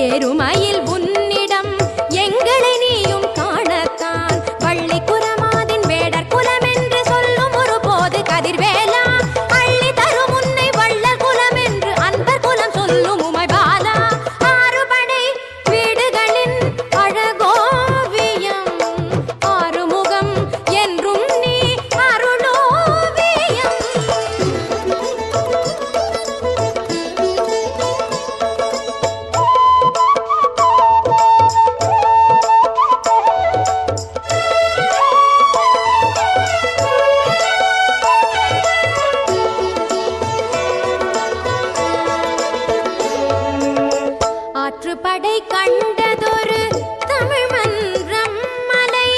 ஏறுமயில் உன்னிடம் எங்களை நீயும் காணத்தான் வள்ளி குரமாதின் வேடர் குலம் என்று சொல்லும் ஒரு போது கதிர்வேலா அள்ளி தரும் உன்னை வள்ளல் குலம் என்று அன்பர் குலம் சொல்லும் உமை பாலா ஆறுபடை வீடுகளின் அழகோவியம் ஆறுமுகம் என்றும் நீ அருளோவியம். ஆற்றுப்படை கண்டதொரு தமிழ் மன்றம் மலை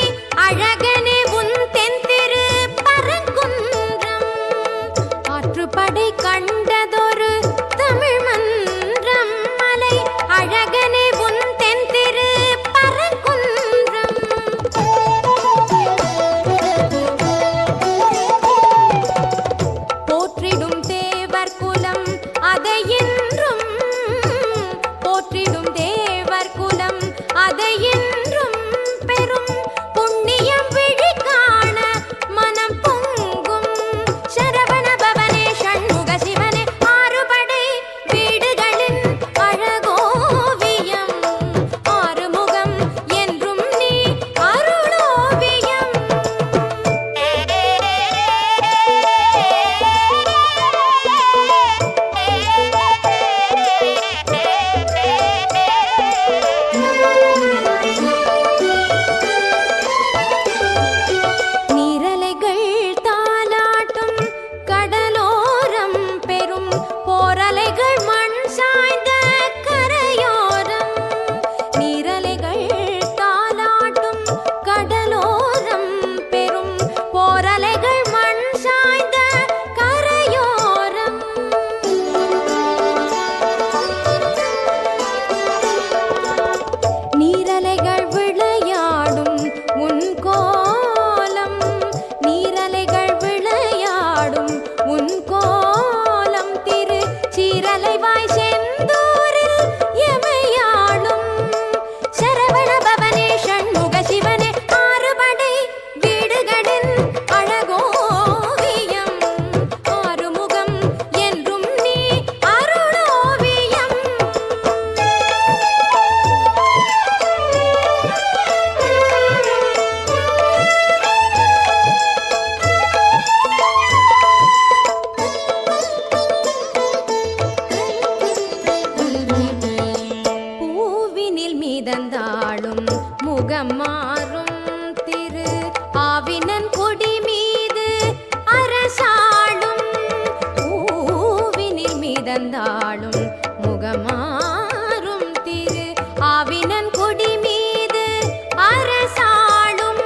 அழகனே உன் தென்திரு பரங்குன்றம். ஆற்றுப்படை கண்டதொரு தமிழ் மன்றம் மலை அழகனே உன் தென்திரு பரங்குன்றம். போற்றிடும் தேவர் குலம் அதையென்றும் போற்றிடும் தேவர் குலம் அதையென்றும் பெரும் புண்ணியம் விழி காண மனம் பொங்கும் சரவண பவனே ஷண்முக சிவனே ஆறுபடை வீடுகளின் அழகோவியம் ஆறுமுகம் என்றும் நீ அருளோவியம். நீரலைகள் தாலாட்டும் கடலோரம் பெரும் போரலைகள் மண் சாய்ந்த கரையோரம். நீரலைகள் தாலாட்டும் கடலோரம் பெரும் போரலைகள் மண் சாய்ந்த கரையோரம். நீரலைகள் விளையாடும் உன் கோலம் நீரலைகள் விளையாடும் உன் கோலம் திரு சீரலைவாய் செந்தூரில் எமையாளும் சரவண பவனே ஷண்முக சிவனே ஆறுபடை வீடுகளின் அழகோவியம் ஆறுமுகம் என்றும் நீ அருளோவியம். பூவினில் மீதந்தாளும் முகம் மாறும் திரு ஆவினன் கொடி மீது அரசாளும். பூவினில் மீதந்தாளும் முகம் மாறும் திரு ஆவினன் கொடி மீது அரசாளும்.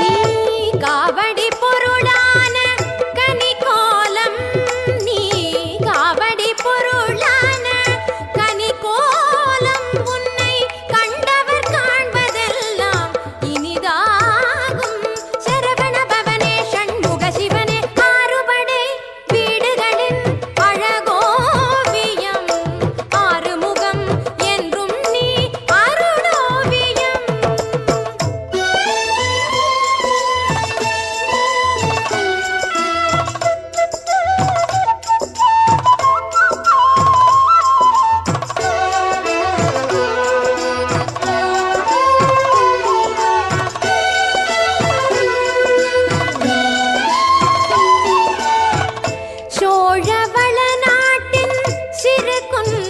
நீ காவடி பொருளான கனிகோலம் நீ காவடி பொருளான கனிகோலம் உன்னை கண்டவர் காண்பதெல்லாம் இனிதாகும் சரவண பவனே ஷண்முக சிவனே ஆறுபடை வீடுகளின் அழகோவியம் ஆறுமுகம் என்றும் நீ அருளோவியம். சோழவள நாட்டின் சிறு குன்றம்